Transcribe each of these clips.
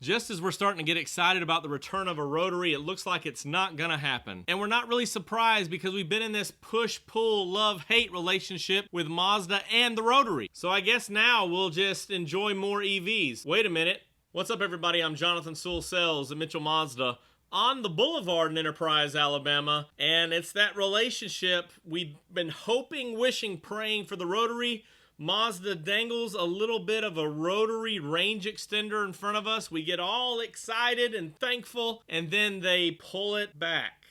Just as we're starting to get excited about the return of a Rotary, it looks like it's not gonna happen. And we're not really surprised because we've been in this push-pull, love-hate relationship with Mazda and the Rotary. So I guess now we'll just enjoy more EVs. Wait a minute. What's up, everybody? I'm Jonathan Sewell at Mitchell Mazda on the Boulevard in Enterprise, Alabama. And it's that relationship we've been hoping, wishing, praying for the Rotary. Mazda dangles a little bit of a Rotary range extender in front of us. We get all excited and thankful, and then they pull it back.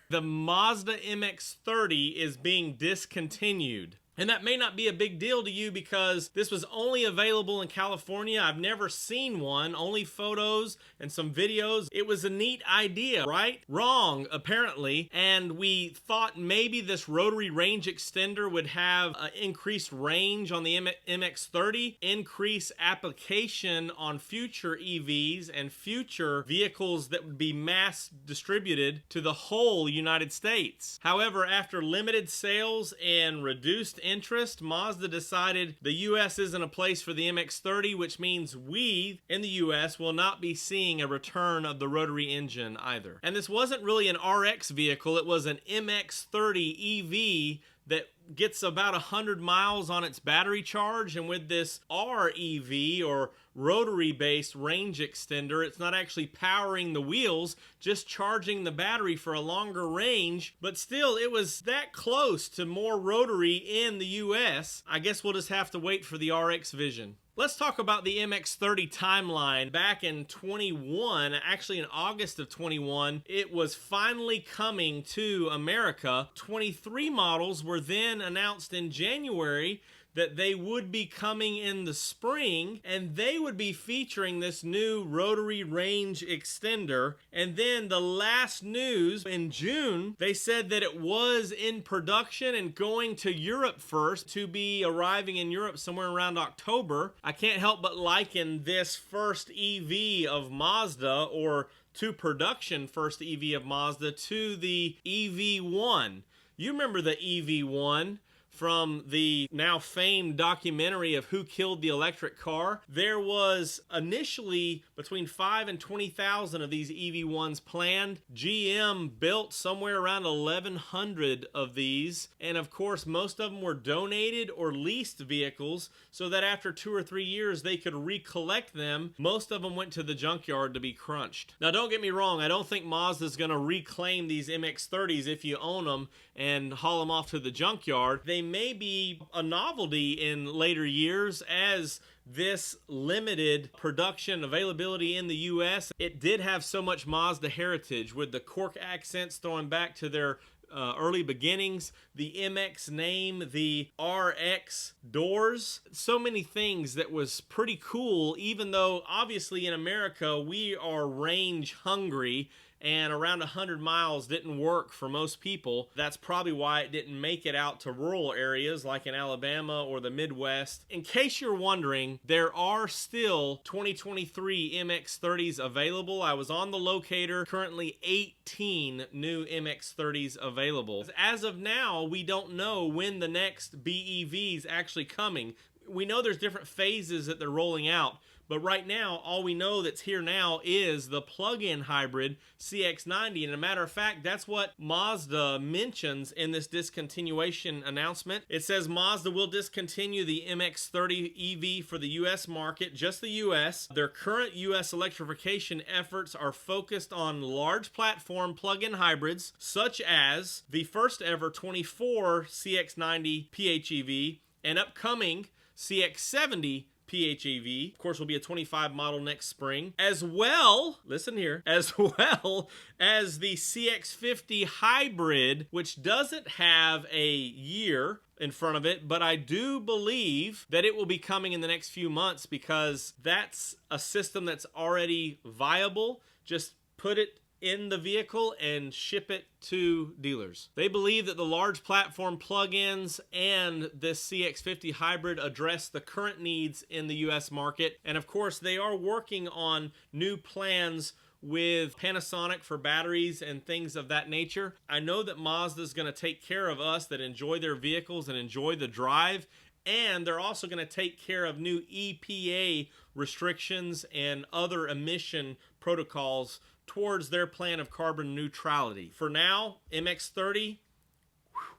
The Mazda MX-30 is being discontinued. And that may not be a big deal to you because this was only available in California. I've never seen one, only photos and some videos. It was a neat idea, right? Wrong, apparently. And we thought maybe this rotary range extender would have increased range on the MX-30, increase application on future EVs and future vehicles that would be mass distributed to the whole United States. However, after limited sales and reduced interest, Mazda decided the US isn't a place for the MX-30, which means we in the US will not be seeing a return of the rotary engine either. And this wasn't really an RX vehicle, it was an MX-30 EV that gets about 100 miles on its battery charge, and with this REV or rotary-based range extender, it's not actually powering the wheels, just charging the battery for a longer range, but still it was that close to more rotary in the US. I guess we'll just have to wait for the RX vision. Let's talk about the MX-30 timeline. Back in 21, actually in August of 21, it was finally coming to America. 23 models were then announced in January that they would be coming in the spring, and they would be featuring this new rotary range extender. And then the last news in June, they said that it was in production and going to Europe first, to be arriving in Europe somewhere around October. I can't help but liken this first EV of Mazda, or to production first EV of Mazda, to the EV1. You remember the EV1 from the now famed documentary of Who Killed the Electric Car. There was initially between 5 and 20,000 of these EV1s planned. GM built somewhere around 1,100 of these, and of course most of them were donated or leased vehicles, so that after 2 or 3 years they could recollect them. Most of them went to the junkyard to be crunched. Now don't get me wrong, I don't think Mazda's going to reclaim these MX-30s if you own them and haul them off to the junkyard. They may be a novelty in later years as this limited production availability in the US. It did have so much Mazda heritage, with the cork accents throwing back to their early beginnings, the MX name, the RX doors, so many things that was pretty cool, even though obviously in America we are range hungry and around 100 miles didn't work for most people. That's probably why it didn't make it out to rural areas like in Alabama or the Midwest. In case you're wondering, there are still 2023 MX-30s available. I was on the locator, currently 18 new MX-30s available. As of now, we don't know when the next BEV is actually coming. We know there's different phases that they're rolling out, but right now, all we know that's here now is the plug-in hybrid CX-90. And a matter of fact, that's what Mazda mentions in this discontinuation announcement. It says Mazda will discontinue the MX-30 EV for the US market, just the US. Their current US electrification efforts are focused on large platform plug-in hybrids, such as the first ever 24 CX-90 PHEV and upcoming CX-70 PHEV. Of course, will be a 25 model next spring, as well, listen here, as well as the CX-50 hybrid, which doesn't have a year in front of it, but I do believe that it will be coming in the next few months because that's a system that's already viable. Just put it in the vehicle and ship it to dealers. They believe that the large platform plug-ins and this CX-50 hybrid address the current needs in the US market. And of course, they are working on new plans with Panasonic for batteries and things of that nature. I know that Mazda is going to take care of us that enjoy their vehicles and enjoy the drive, and they're also going to take care of new EPA restrictions and other emission protocols towards their plan of carbon neutrality. For now, MX-30,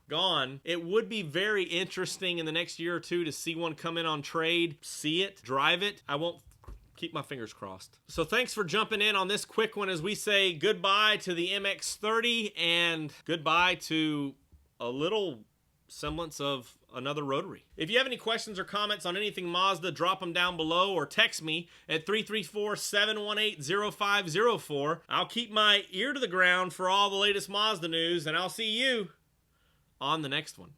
gone. It would be very interesting in the next year or two to see one come in on trade, see it, drive it. I won't keep my fingers crossed. So thanks for jumping in on this quick one as we say goodbye to the MX-30 and goodbye to a little semblance of another Rotary. If you have any questions or comments on anything Mazda, drop them down below or text me at 334-718-0504. I'll keep my ear to the ground for all the latest Mazda news, and I'll see you on the next one.